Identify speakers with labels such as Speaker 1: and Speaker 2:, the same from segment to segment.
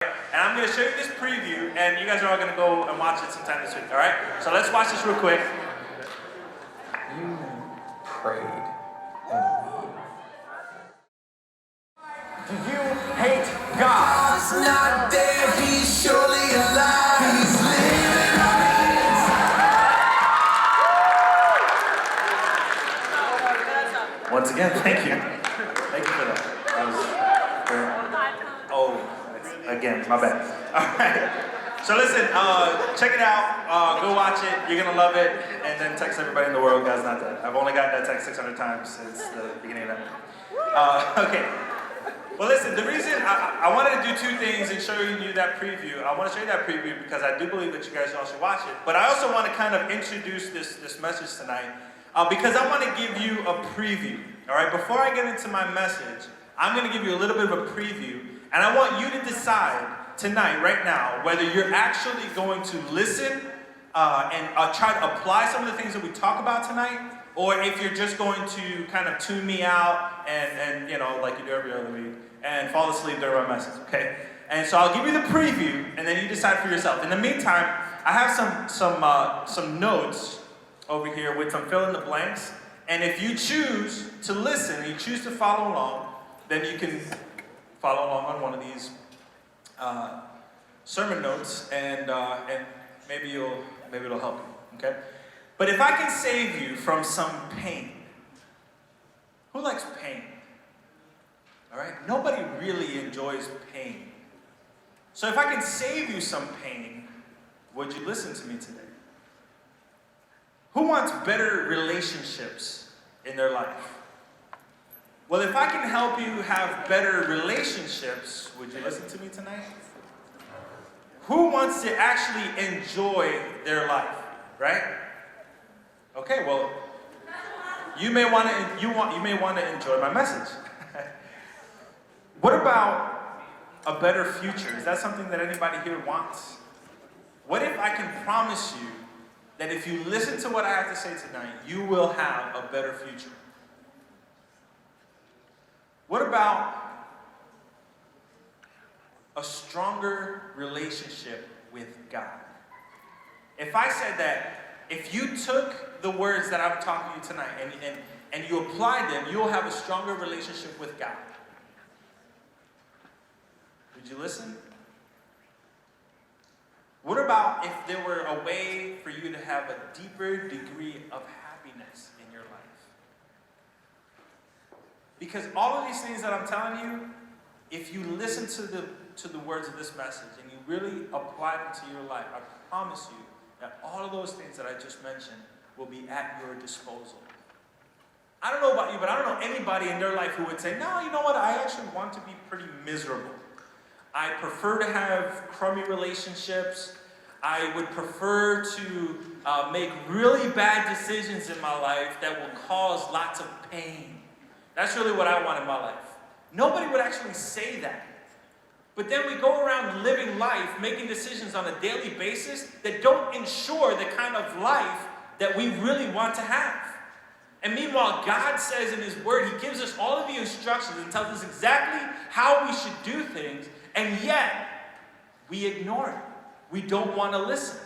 Speaker 1: And I'm going to show you this preview, and you guys are all going to go and watch it sometime this week, all right? So let's watch this real quick.
Speaker 2: You prayed and believed. Do you hate God?
Speaker 3: God's not there, he's surely alive. He's living on the inside.
Speaker 1: Once again, thank you. Thank you for that. That was again, my bad. All right. So listen, check it out. Go watch it. You're going to love it. And then text everybody in the world, God's not dead. I've only gotten that text 600 times since the beginning of that movie. Okay. Well, listen, the reason I wanted to do two things and show you that preview. I want to show you that preview because I do believe that you guys all should watch it. But I also want to kind of introduce this message tonight because I want to give you a preview. All right, before I get into my message, I'm going to give you a little bit of a preview. And I want you to decide tonight, right now, whether you're actually going to listen and try to apply some of the things that we talk about tonight, or if you're just going to kind of tune me out and you know, like you do every other week, and fall asleep during my message, okay? And so I'll give you the preview, and then you decide for yourself. In the meantime, I have some notes over here with some fill in the blanks, and if you choose to listen, you choose to follow along, then you can follow along on one of these sermon notes, and maybe it'll help you, okay? But if I can save you from some pain, who likes pain? All right, nobody really enjoys pain. So if I can save you some pain, would you listen to me today? Who wants better relationships in their life? Well, if I can help you have better relationships, would you listen to me tonight? Who wants to actually enjoy their life, right? Okay, well, you may want to enjoy my message. What about a better future? Is that something that anybody here wants? What if I can promise you that if you listen to what I have to say tonight, you will have a better future? What about a stronger relationship with God? If I said that if you took the words that I'm talking to you tonight and you applied them, you'll have a stronger relationship with God. Would you listen? What about if there were a way for you to have a deeper degree of happiness in your life? Because all of these things that I'm telling you, if you listen to the words of this message and you really apply them to your life, I promise you that all of those things that I just mentioned will be at your disposal. I don't know about you, but I don't know anybody in their life who would say, no, you know what, I actually want to be pretty miserable. I prefer to have crummy relationships. I would prefer to make really bad decisions in my life that will cause lots of pain. That's really what I want in my life. Nobody would actually say that. But then we go around living life, making decisions on a daily basis that don't ensure the kind of life that we really want to have. And meanwhile, God says in His Word, He gives us all of the instructions and tells us exactly how we should do things, and yet we ignore it. We don't want to listen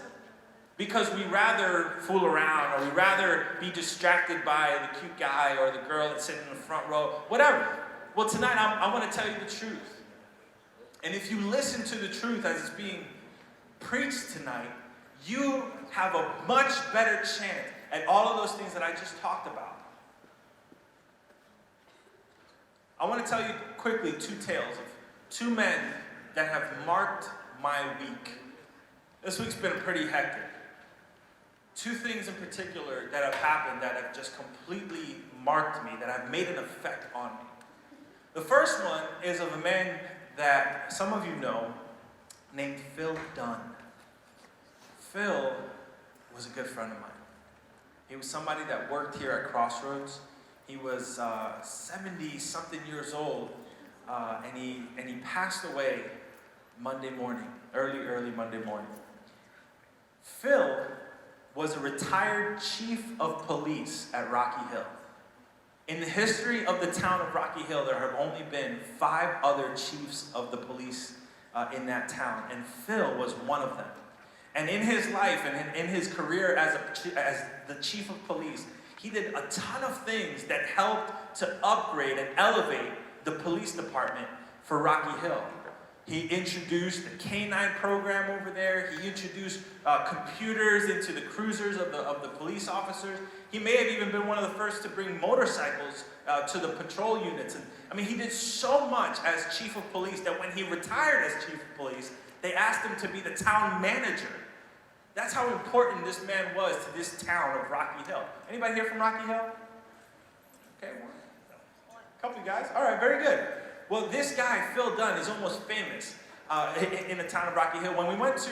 Speaker 1: because we rather fool around, or we rather be distracted by the cute guy or the girl that's sitting in the front row, whatever. Well, tonight I want to tell you the truth. And if you listen to the truth as it's being preached tonight, you have a much better chance at all of those things that I just talked about. I want to tell you quickly two tales of two men that have marked my week. This week's been pretty hectic. Two things in particular that have happened that have just completely marked me, that have made an effect on me. The first one is of a man that some of you know named Phil Dunn. Phil was a good friend of mine. He was somebody that worked here at Crossroads. He was 70-something years old, and he passed away Monday morning, early Monday morning. Phil was a retired chief of police at Rocky Hill. In the history of the town of Rocky Hill, there have only been 5 other chiefs of the police in that town, and Phil was one of them. And in his life and in his career as the chief of police, he did a ton of things that helped to upgrade and elevate the police department for Rocky Hill. He introduced the K-9 program over there. He introduced computers into the cruisers of the police officers. He may have even been one of the first to bring motorcycles to the patrol units. And I mean, he did so much as chief of police that when he retired as chief of police, they asked him to be the town manager. That's how important this man was to this town of Rocky Hill. Anybody here from Rocky Hill? Okay, a couple of guys. All right, very good. Well, this guy, Phil Dunn, is almost famous in the town of Rocky Hill. When we went to,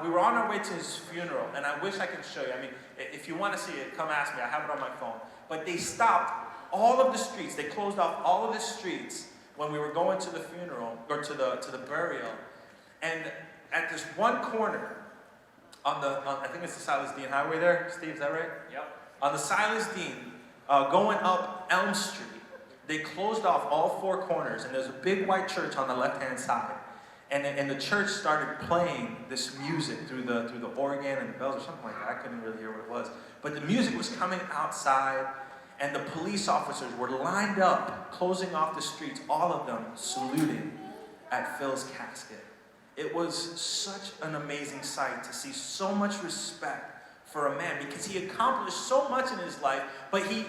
Speaker 1: we were on our way to his funeral, and I wish I could show you. I mean, if you want to see it, come ask me. I have it on my phone. But they stopped all of the streets. They closed off all of the streets when we were going to the funeral, or to the burial. And at this one corner, I think it's the Silas Dean Highway there. Steve, is that right?
Speaker 2: Yep.
Speaker 1: On the Silas Dean, going up Elm Street, they closed off all four corners, and there's a big white church on the left-hand side. And the church started playing this music through the organ and the bells or something like that. I couldn't really hear what it was. But the music was coming outside, and the police officers were lined up, closing off the streets, all of them saluting at Phil's casket. It was such an amazing sight to see so much respect for a man, because he accomplished so much in his life, but he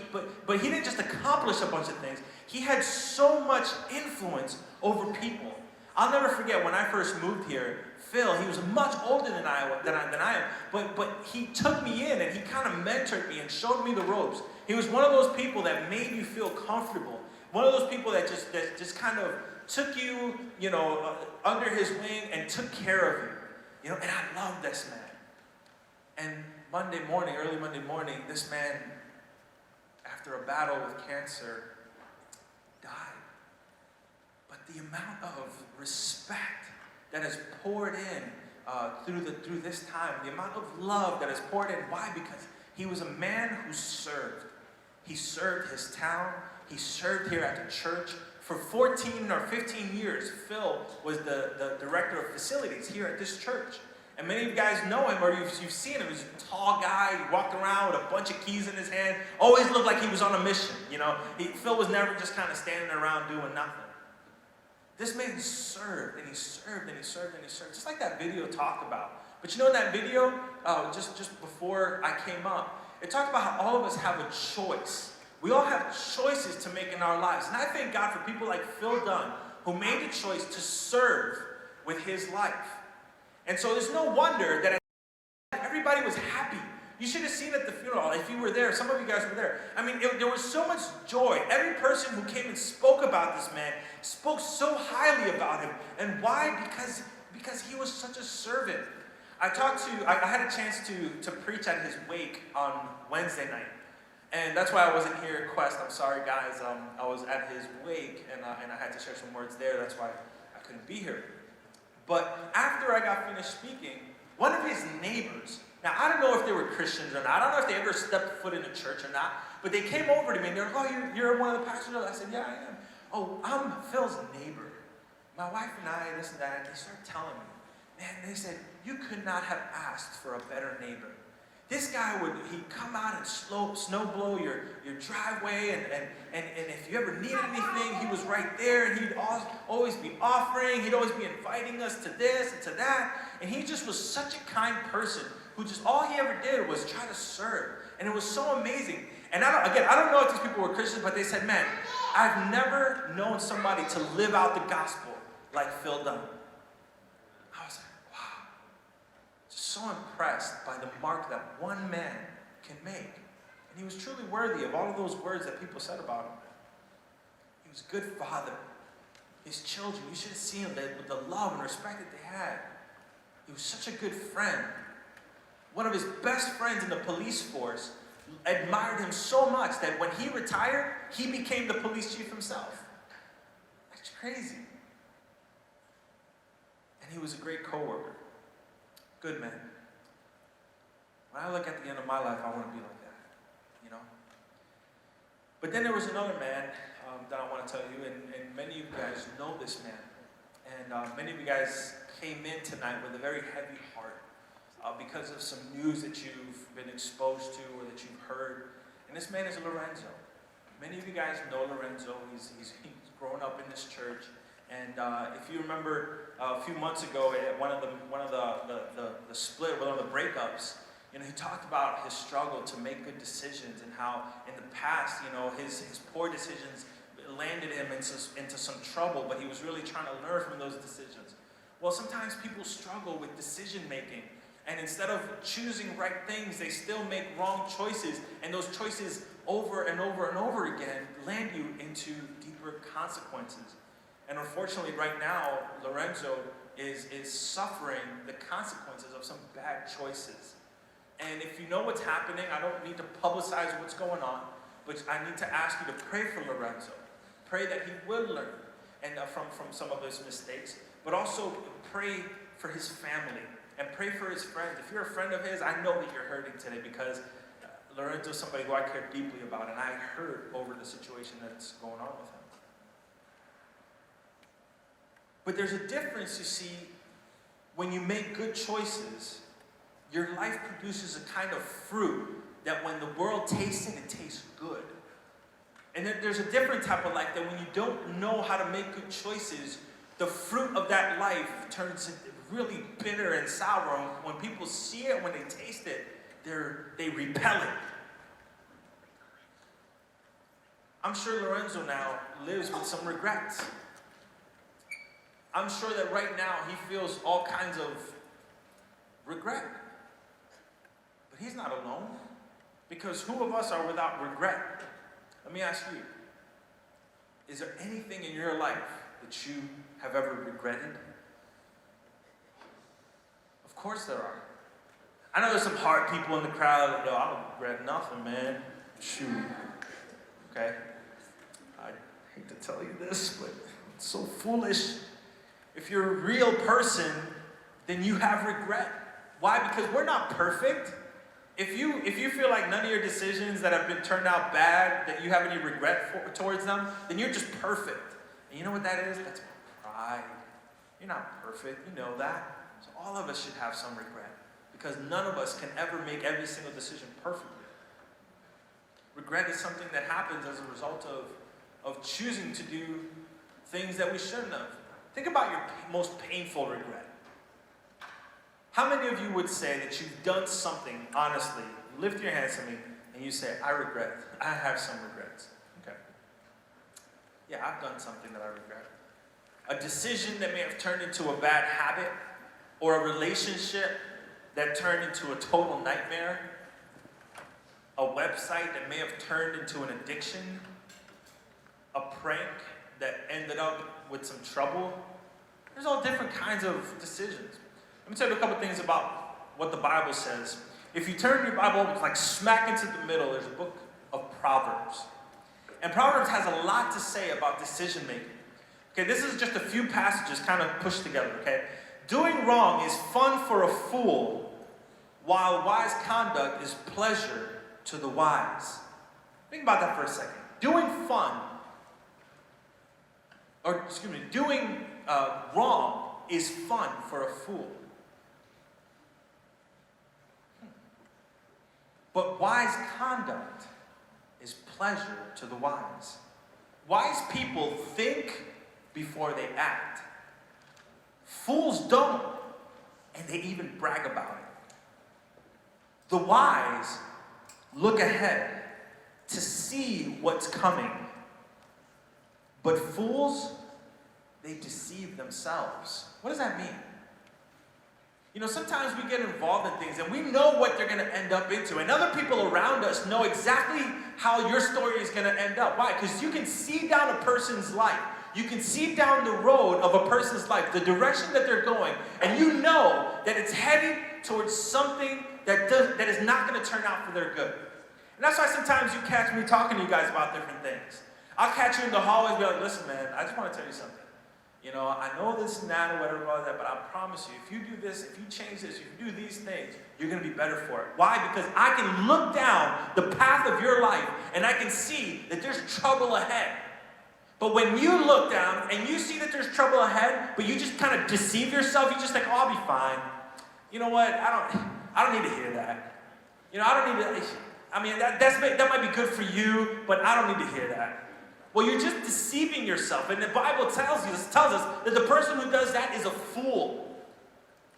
Speaker 1: didn't just accomplish a bunch of things. He had so much influence over people. I'll never forget when I first moved here, Phil, he was much older than I am, but he took me in and he kind of mentored me and showed me the ropes. He was one of those people that made you feel comfortable. One of those people that just kind of took you, under his wing and took care of you. And I love this man. And early Monday morning, this man, after a battle with cancer, died. But the amount of respect that is poured in through this time, the amount of love that is poured in, why? Because he was a man who served. He served his town. He served here at the church. For 14 or 15 years, Phil was the director of facilities here at this church. And many of you guys know him, or you've seen him. He's a tall guy. He walked around with a bunch of keys in his hand. Always looked like he was on a mission. Phil was never just kind of standing around doing nothing. This man served, and he served, and he served, and he served. Just like that video talked about. But in that video, just before I came up, it talked about how all of us have a choice. We all have choices to make in our lives. And I thank God for people like Phil Dunn, who made the choice to serve with his life. And so there's no wonder that everybody was happy. You should have seen at the funeral, if you were there, some of you guys were there. I mean, there was so much joy. Every person who came and spoke about this man spoke so highly about him. And why? Because he was such a servant. I had a chance to preach at his wake on Wednesday night. And that's why I wasn't here at Quest. I'm sorry, guys. I was at his wake, and I had to share some words there. That's why I couldn't be here. But after I got finished speaking, one of his neighbors, now I don't know if they were Christians or not. I don't know if they ever stepped foot in a church or not. But they came over to me, and they're like, "Oh, you're one of the pastors?" I said, "Yeah, I am." "Oh, I'm Phil's neighbor. My wife and I, this and that." And they started telling me, man, they said, "You could not have asked for a better neighbor. This guy he'd come out and snow blow your driveway, and if you ever needed anything, he was right there, and he'd always be offering, he'd always be inviting us to this and to that, and he just was such a kind person who just, all he ever did was try to serve, and it was so amazing." And I don't know if these people were Christians, but they said, "Man, I've never known somebody to live out the gospel like Phil Dunn." I was like, wow. So impressed by the mark that one man can make. And he was truly worthy of all of those words that people said about him. He was a good father. His children, you should have seen him, with the love and respect that they had. He was such a good friend. One of his best friends in the police force admired him so much that when he retired, he became the police chief himself. That's crazy. And he was a great co-worker. Good man. When I look at the end of my life, I want to be like that, But then there was another man that I want to tell you, and many of you guys know this man. And many of you guys came in tonight with a very heavy heart because of some news that you've been exposed to or that you've heard. And this man is Lorenzo. Many of you guys know Lorenzo. He's grown up in this church. And if you remember a few months ago at one of the split, one of the breakups, he talked about his struggle to make good decisions and how in the past, his poor decisions landed him into some trouble, but he was really trying to learn from those decisions. Well, sometimes people struggle with decision making, and instead of choosing right things, they still make wrong choices, and those choices over and over and over again land you into deeper consequences. And unfortunately, right now, Lorenzo is suffering the consequences of some bad choices. And if you know what's happening, I don't need to publicize what's going on, but I need to ask you to pray for Lorenzo. Pray that he will learn and from some of his mistakes, but also pray for his family and pray for his friends. If you're a friend of his, I know that you're hurting today because Lorenzo is somebody who I care deeply about, and I heard over the situation that's going on with him. But there's a difference, you see, when you make good choices, your life produces a kind of fruit that when the world tastes it, it tastes good. And then there's a different type of life that when you don't know how to make good choices, the fruit of that life turns really bitter and sour. And when people see it, when they taste it, they repel it. I'm sure Lorenzo now lives with some regrets. I'm sure that right now he feels all kinds of regret. But he's not alone. Because who of us are without regret? Let me ask you, is there anything in your life that you have ever regretted? Of course there are. I know there's some hard people in the crowd that, I don't regret nothing, man. Shoot. Okay? I hate to tell you this, but it's so foolish. If you're a real person, then you have regret. Why? Because we're not perfect. If you feel like none of your decisions that have been turned out bad, that you have any regret towards them, then you're just perfect. And you know what that is? That's pride. You're not perfect. You know that. So all of us should have some regret. Because none of us can ever make every single decision perfectly. Regret is something that happens as a result of choosing to do things that we shouldn't have. Think about your most painful regret. How many of you would say that you've done something, honestly, lift your hands to me, and you say, I regret. I have some regrets. Okay. Yeah, I've done something that I regret. A decision that may have turned into a bad habit, or a relationship that turned into a total nightmare, a website that may have turned into an addiction, a prank that ended up with some trouble. There's all different kinds of decisions. Let me tell you a couple things about what the Bible says. If you turn your Bible like smack into the middle, there's a book of Proverbs. And Proverbs has a lot to say about decision making. Okay, this is just a few passages kind of pushed together, okay? Doing wrong is fun for a fool, while wise conduct is pleasure to the wise. Think about that for a second. Doing wrong is fun for a fool. But wise conduct is pleasure to the wise. Wise people think before they act. Fools don't, and they even brag about it. The wise look ahead to see what's coming. But fools, they deceive themselves. What does that mean? Sometimes we get involved in things and we know what they're going to end up into. And other people around us know exactly how your story is going to end up. Why? Because you can see down a person's life. You can see down the road of a person's life, the direction that they're going, and you know that it's heading towards something that is not going to turn out for their good. And that's why sometimes you catch me talking to you guys about different things. I'll catch you in the hallways and be like, listen, man, I just want to tell you something. I know this and that or whatever about that, but I promise you, if you do this, if you change this, if you do these things, you're going to be better for it. Why? Because I can look down the path of your life and I can see that there's trouble ahead. But when you look down and you see that there's trouble ahead, but you just kind of deceive yourself, you just think, oh, I'll be fine. You know what? I don't need to hear that. You know, I don't need to. I mean, that might be good for you, but I don't need to hear that. Well, you're just deceiving yourself, and the Bible tells us that the person who does that is a fool.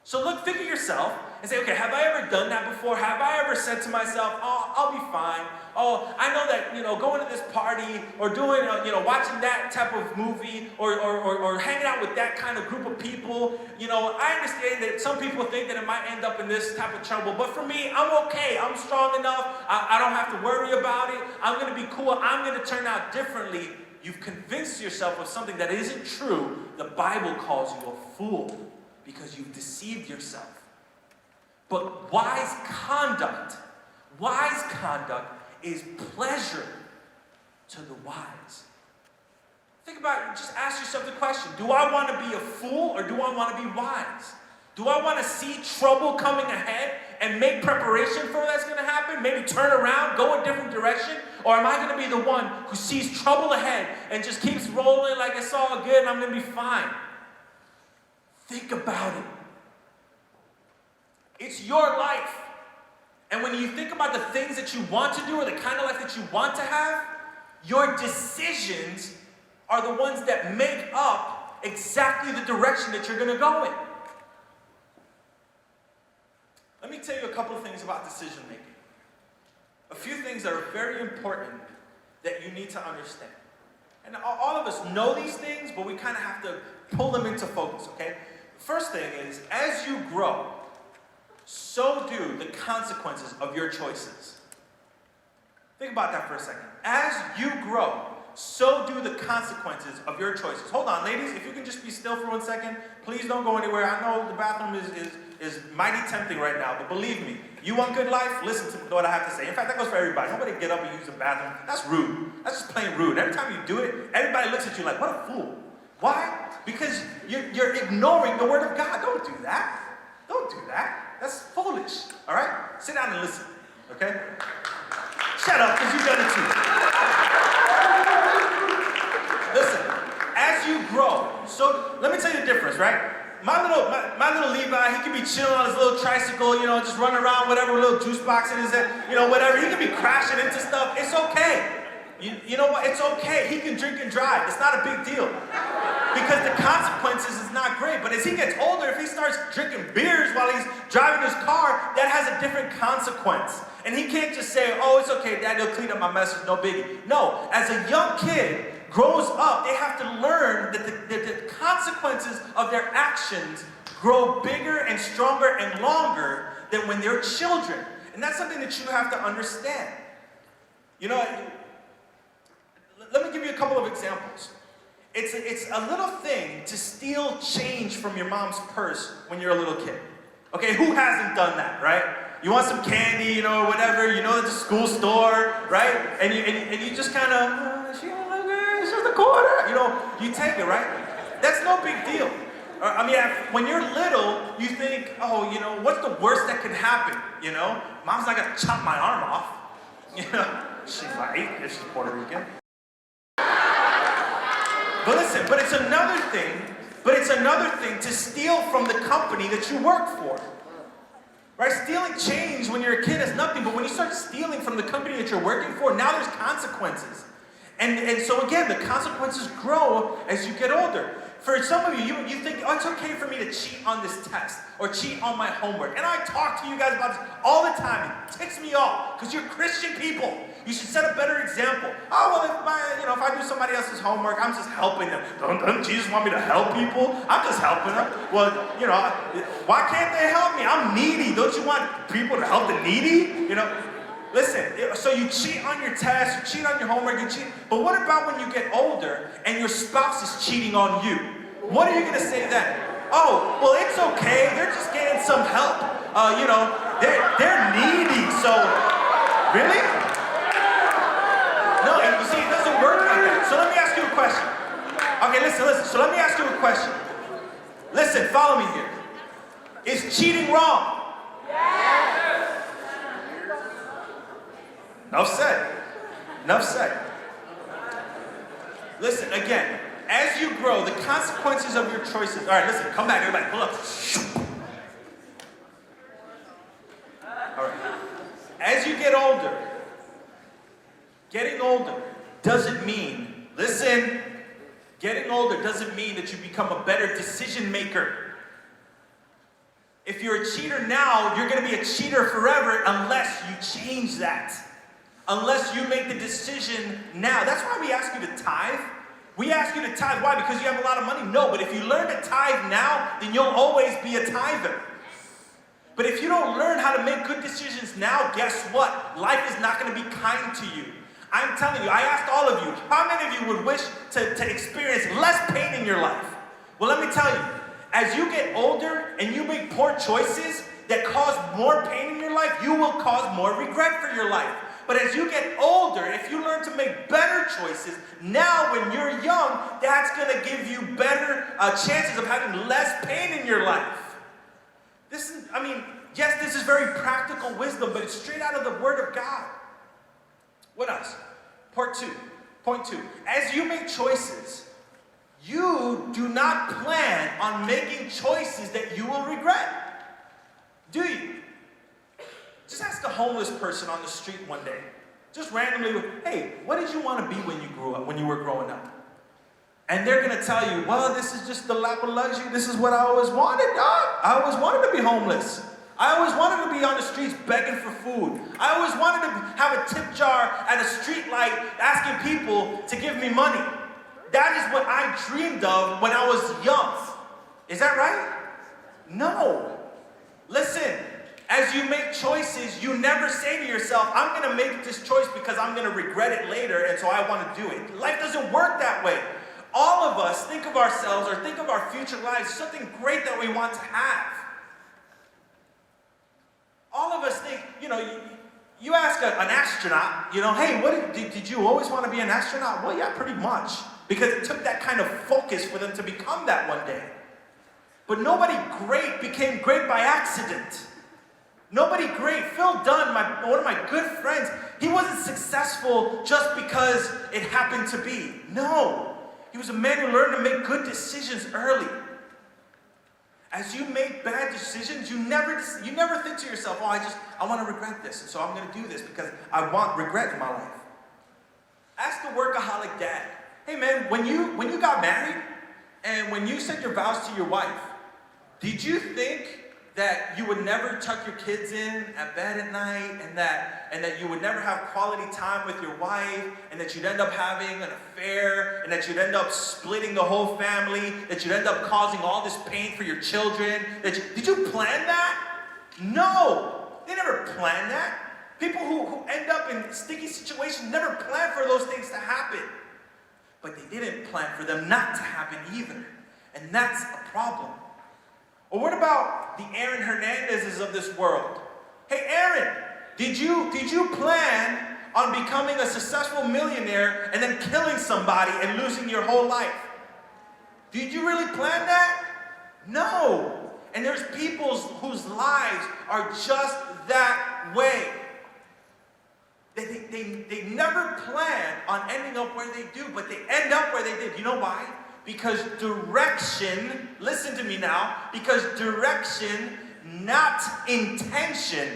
Speaker 1: So look, think of yourself and say, okay, have I ever done that before? Have I ever said to myself, oh, I'll be fine. Oh, I know that, going to this party or doing, watching that type of movie or hanging out with that kind of group of people. I understand that some people think that it might end up in this type of trouble, but for me, I'm okay. I'm strong enough. I don't have to worry about it. I'm going to be cool. I'm going to turn out differently. You've convinced yourself of something that isn't true. The Bible calls you a fool because you've deceived yourself. But wise conduct is pleasure to the wise. Think about it. Just ask yourself the question, do I want to be a fool or do I want to be wise? Do I want to see trouble coming ahead and make preparation for that's going to happen? Maybe turn around, go a different direction? Or am I going to be the one who sees trouble ahead and just keeps rolling like it's all good and I'm going to be fine? Think about it. It's your life. And when you think about the things that you want to do or the kind of life that you want to have, your decisions are the ones that make up exactly the direction that you're going to go in. Let me tell you a couple of things about decision making. A few things that are very important that you need to understand. And all of us know these things, but we kind of have to pull them into focus, okay? First thing is, as you grow, so do the consequences of your choices. Think about that for a second. As you grow, so do the consequences of your choices. Hold on, ladies, if you can just be still for 1 second, please don't go anywhere. I know the bathroom is mighty tempting right now, but believe me, you want good life? Listen to what I have to say. In fact, that goes for everybody. Nobody get up and use the bathroom. That's rude. That's just plain rude. Every time you do it, everybody looks at you like, what a fool. Why? Because you're ignoring the word of God. Don't do that. Don't do that. That's foolish. All right? Sit down and listen. Okay? Shut up, because you've done it too. Listen, as you grow, so let me tell you the difference, right? My little Levi, he can be chilling on his little tricycle, just running around, whatever, little juice box in his head, whatever. He can be crashing into stuff. It's okay. You know what? It's okay. He can drink and drive. It's not a big deal. Because the consequences is not great. But as he gets older, if he starts drinking beers while he's driving his car, that has a different consequence. And he can't just say, oh, it's okay, Dad, he'll clean up my mess, no biggie. No, as a young kid grows up, they have to learn that the consequences of their actions grow bigger and stronger and longer than when they're children. And that's something that you have to understand. Let me give you a couple of examples. It's a little thing to steal change from your mom's purse when you're a little kid. Okay, who hasn't done that, right? You want some candy, whatever, at the school store, right? And you just kind of, she don't look good, it's just a quarter. You take it, right? That's no big deal. When you're little, you think, oh, what's the worst that could happen? Mom's not gonna chop my arm off. She might if she's Puerto Rican. But listen, but it's another thing to steal from the company that you work for. Right? Stealing change when you're a kid is nothing, but when you start stealing from the company that you're working for, now there's consequences. And so again, the consequences grow as you get older. For some of you think, oh, it's okay for me to cheat on this test or cheat on my homework. And I talk to you guys about this all the time. It ticks me off because you're Christian people. You should set a better example. Oh, well, if I do somebody else's homework, I'm just helping them. Doesn't Jesus want me to help people? I'm just helping them. Well, why can't they help me? I'm needy. Don't you want people to help the needy? Listen, so you cheat on your test, you cheat on your homework, but what about when you get older and your spouse is cheating on you? What are you going to say then? Oh, well, it's okay. They're just getting some help. They're needy, so really? No, you see, it doesn't work like that. So let me ask you a question. Okay, listen. So let me ask you a question. Listen, follow me here. Is cheating wrong? Yes. Enough said. Listen, again, as you grow, the consequences of your choices. All right, listen, come back, everybody, pull up. All right. As you get older, getting older doesn't mean, listen, getting older doesn't mean that you become a better decision maker. If you're a cheater now, you're going to be a cheater forever unless you change that. Unless you make the decision now. That's why we ask you to tithe. We ask you to tithe. Why? Because you have a lot of money? No, but if you learn to tithe now, then you'll always be a tither. But if you don't learn how to make good decisions now, guess what? Life is not going to be kind to you. I'm telling you, I asked all of you, how many of you would wish to experience less pain in your life? Well, let me tell you, as you get older and you make poor choices that cause more pain in your life, you will cause more regret for your life. But as you get older, if you learn to make better choices, now when you're young, that's going to give you better chances of having less pain in your life. Yes, this is very practical wisdom, but it's straight out of the Word of God. What else? Point two. As you make choices, you do not plan on making choices that you will regret. Do you? Just ask a homeless person on the street one day. Just randomly, hey, what did you want to be when you were growing up? And they're going to tell you, well, this is just the lap of luxury. This is what I always wanted, dog. I always wanted to be homeless. I always wanted to be on the streets begging for food. I always wanted to have a tip jar at a street light asking people to give me money. That is what I dreamed of when I was young. Is that right? No. Listen, as you make choices, you never say to yourself, I'm going to make this choice because I'm going to regret it later, and so I want to do it. Life doesn't work that way. All of us think of ourselves or think of our future lives as something great that we want to have. All of us think, you ask an astronaut, hey, did you always want to be an astronaut? Well, yeah, pretty much. Because it took that kind of focus for them to become that one day. But nobody great became great by accident. Nobody great. Phil Dunn, one of my good friends, he wasn't successful just because it happened to be. No. He was a man who learned to make good decisions early. As you make bad decisions, you never think to yourself, I want to regret this, and so I'm going to do this because I want regret in my life. Ask the workaholic dad. Hey man, when you got married and when you said your vows to your wife, did you think that you would never tuck your kids in at bed at night and that you would never have quality time with your wife and that you'd end up having an affair and that you'd end up splitting the whole family, that you'd end up causing all this pain for your children? Did you plan that? No, they never planned that. People who end up in sticky situations never plan for those things to happen. But they didn't plan for them not to happen either. And that's a problem. Or what about the Aaron Hernandezes of this world? Hey Aaron, did you plan on becoming a successful millionaire and then killing somebody and losing your whole life? Did you really plan that? No. And there's people whose lives are just that way. They never plan on ending up where they do, but they end up where they did. You know why? Because direction, listen to me now, because direction, not intention,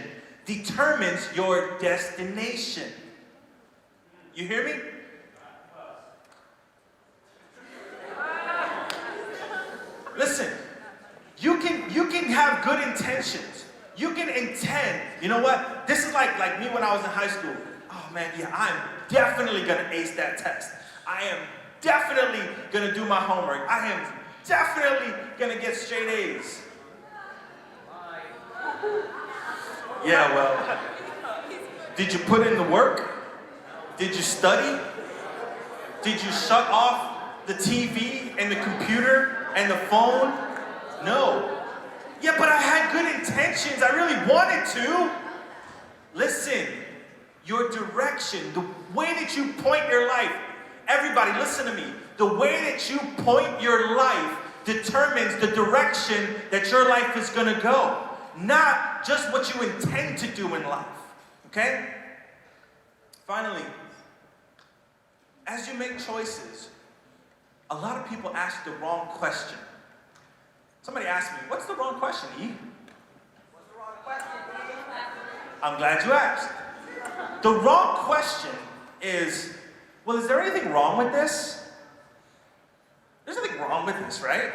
Speaker 1: determines your destination. You hear me? Listen, you can have good intentions. You can intend, you know what? This is like me when I was in high school. Oh man, yeah, I'm definitely gonna ace that test. I am definitely gonna do my homework. I am definitely gonna get straight A's. Yeah, well, did you put in the work? Did you study? Did you shut off the TV and the computer and the phone? No. Yeah, but I had good intentions. I really wanted to. Listen, your direction, the way that you point your life, everybody listen to me. The way that you point your life determines the direction that your life is going to go. Not just what you intend to do in life. Okay? Finally, as you make choices, a lot of people ask the wrong question. Somebody asked me, what's the wrong question, E?
Speaker 4: What's the wrong question, E?
Speaker 1: I'm glad you asked. The wrong question is, well, is there anything wrong with this? There's nothing wrong with this, right?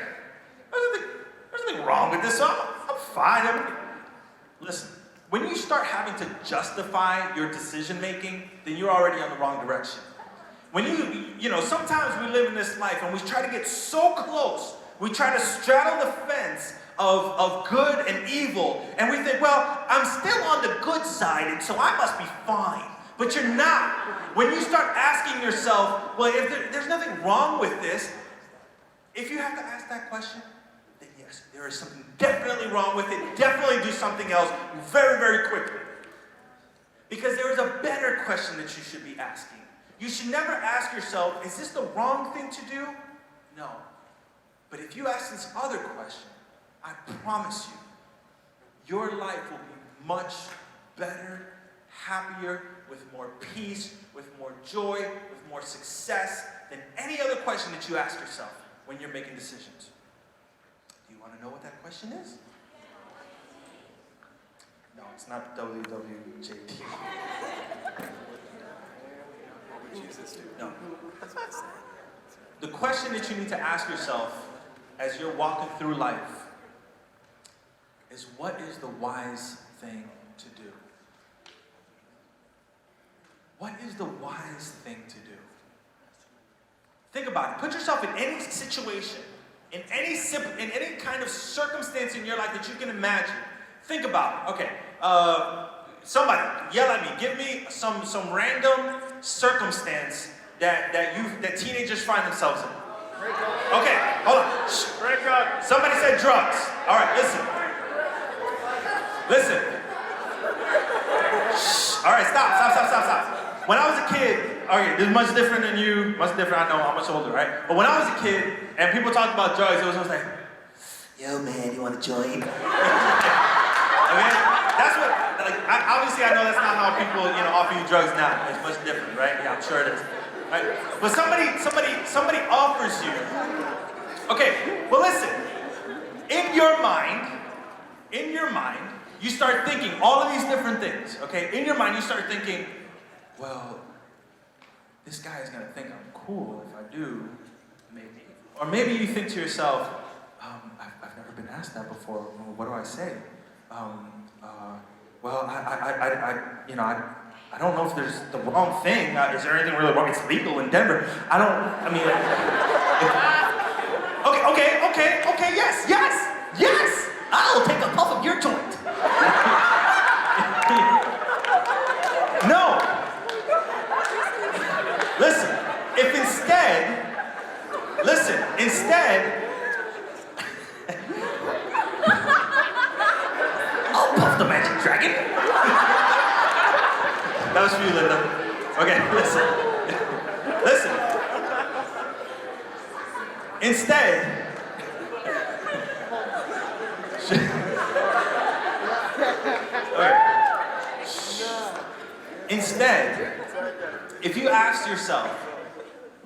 Speaker 1: There's nothing wrong with this. I'm fine. Listen, when you start having to justify your decision making, then you're already on the wrong direction. When sometimes we live in this life and we try to get so close. We try to straddle the fence of good and evil, and we think, well, I'm still on the good side, and so I must be fine. But you're not. When you start asking yourself, well, if there's nothing wrong with this, if you have to ask that question, then yes, there is something definitely wrong with it. Definitely do something else very, very quickly. Because there is a better question that you should be asking. You should never ask yourself, is this the wrong thing to do? No. But if you ask this other question, I promise you, your life will be much better, happier, with more peace, with more joy, with more success than any other question that you ask yourself when you're making decisions. Do you want to know what that question is? No, it's not WWJD. No. The question that you need to ask yourself as you're walking through life is, what is the wise thing to do? What is the wise thing to do? Think about it. Put yourself in any situation, in any kind of circumstance in your life that you can imagine. Think about it. Okay, somebody yell at me. Give me some random circumstance that teenagers find themselves in. Okay, hold on. Shh. Somebody said drugs. All right, listen. Shh. All right, stop. When I was a kid, okay, this is much different than you, much different, I know, I'm much older, right? But when I was a kid, and people talked about drugs, it was always like, yo man, you wanna join? Okay? That's what, obviously I know that's not how people, offer you drugs now. It's much different, right? Yeah, I'm sure it is. Right? But somebody offers you. Okay, well listen, in your mind, you start thinking all of these different things, okay? In your mind, you start thinking, well, this guy is gonna think I'm cool if I do, maybe. Or maybe you think to yourself, I've never been asked that before. What do I say? Well, I don't know if there's the wrong thing. Is there anything really wrong? It's legal in Denver. Okay, yes. I'll take a puff of your joint. No. Listen, instead, I'll puff the magic dragon. That was for you, Linda. Okay, listen. Instead, if you ask yourself,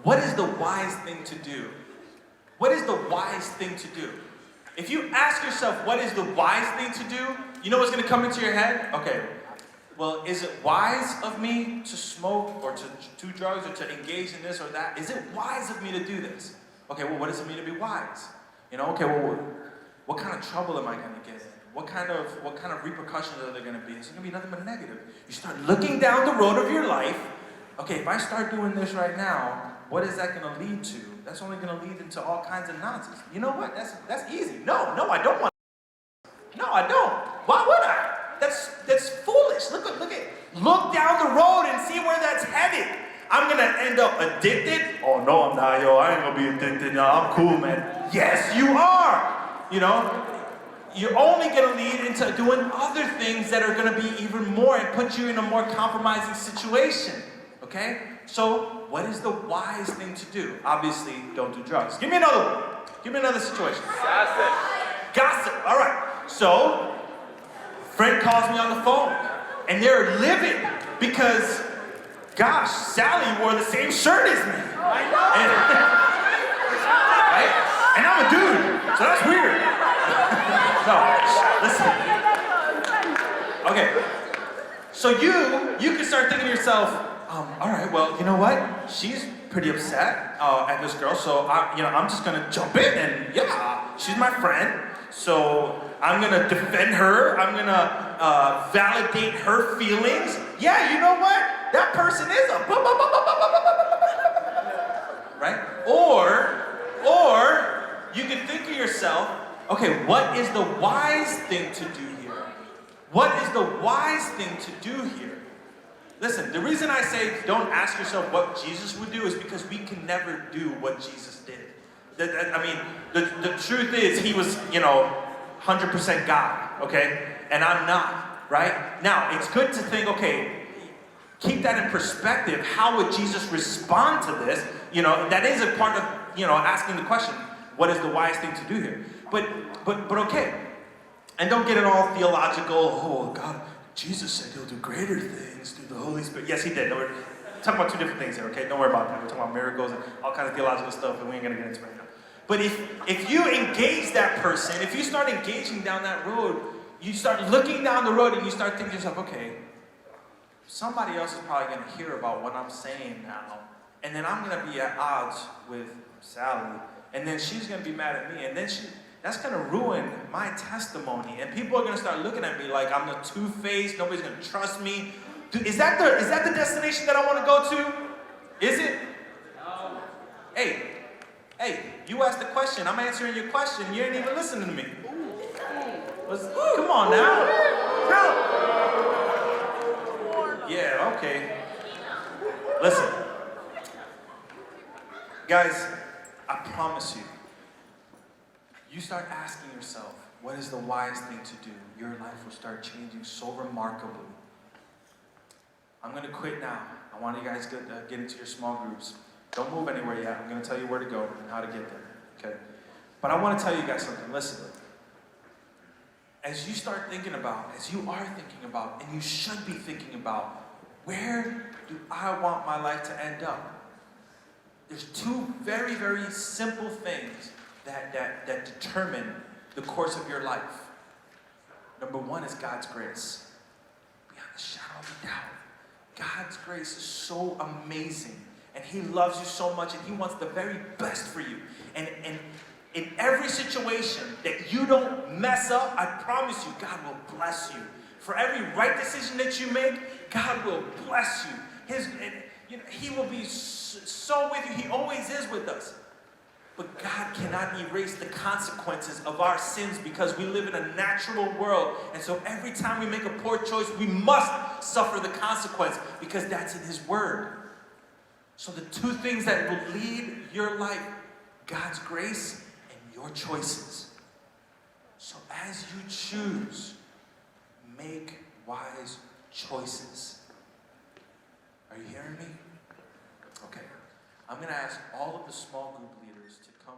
Speaker 1: what is the wise thing to do? What is the wise thing to do? If you ask yourself, what is the wise thing to do? You know what's going to come into your head? Okay, well, is it wise of me to smoke or to do drugs or to engage in this or that? Is it wise of me to do this? Okay, well, what does it mean to be wise? Okay, well, what kind of trouble am I going to get in? What kind of repercussions are there going to be? It's going to be nothing but negative. You start looking down the road of your life. Okay, if I start doing this right now, what is that going to lead to? That's only going to lead into all kinds of nonsense. You know what? That's easy. No, I don't want. No, I don't. Why would I? That's foolish. Look down the road and see where that's headed. I'm gonna end up addicted? Oh no, I'm not, yo. I ain't gonna be addicted. No, I'm cool, man. Yes, you are. You're only gonna lead into doing other things that are gonna be even more and put you in a more compromising situation. Okay? So, what is the wise thing to do? Obviously, don't do drugs. Give me another one. Give me another situation. Gossip. All right. So, friend calls me on the phone, and they're livid because, gosh, Sally wore the same shirt as me. I know. And I'm a dude, so that's weird. No, listen. Okay. So you can start thinking to yourself, all right, well, you know what? She's pretty upset at this girl, so I'm just gonna jump in and she's my friend. So I'm gonna defend her. I'm gonna validate her feelings. Yeah, you know what? That person is a right? Or you can think of yourself, okay, what is the wise thing to do here? What is the wise thing to do here? Listen, the reason I say don't ask yourself what Jesus would do is because we can never do what Jesus did. The truth is he was, 100% God, okay? And I'm not, right? Now, it's good to think, okay, keep that in perspective. How would Jesus respond to this? That is a part of, asking the question, what is the wise thing to do here? But okay. And don't get it all theological. Oh, God, Jesus said he'll do greater things through the Holy Spirit. Yes, he did. We're talking about two different things here, okay? Don't worry about that. We're talking about miracles and all kinds of theological stuff, and we ain't going to get into it right now. But if you engage that person, if you start engaging down that road, you start looking down the road and you start thinking to yourself, okay, somebody else is probably going to hear about what I'm saying now, and then I'm going to be at odds with Sally, and then she's going to be mad at me, and then that's going to ruin my testimony, and people are going to start looking at me like I'm the two-faced, nobody's going to trust me. Dude, is that the destination that I want to go to? Is it? No. Hey, you asked the question. I'm answering your question. You ain't even listening to me. Come on now. Yeah, okay. Listen. Guys, I promise you start asking yourself, what is the wise thing to do? Your life will start changing so remarkably. I'm going to quit now. I want you guys to get into your small groups. Don't move anywhere yet. I'm going to tell you where to go and how to get there. Okay? But I want to tell you guys something. Listen. As you are thinking about, and you should be thinking about, where do I want my life to end up? There's two very, very simple things that determine the course of your life. Number one is God's grace. Beyond the shadow of a doubt. God's grace is so amazing. And he loves you so much, and he wants the very best for you. And in every situation that you don't mess up, I promise you, God will bless you. For every right decision that you make, God will bless you. He will be so with you. He always is with us. But God cannot erase the consequences of our sins because we live in a natural world. And so every time we make a poor choice, we must suffer the consequence because that's in his word. So the two things that will lead your life, God's grace and your choices. So as you choose, make wise choices. Are you hearing me? Okay. I'm going to ask all of the small group leaders to come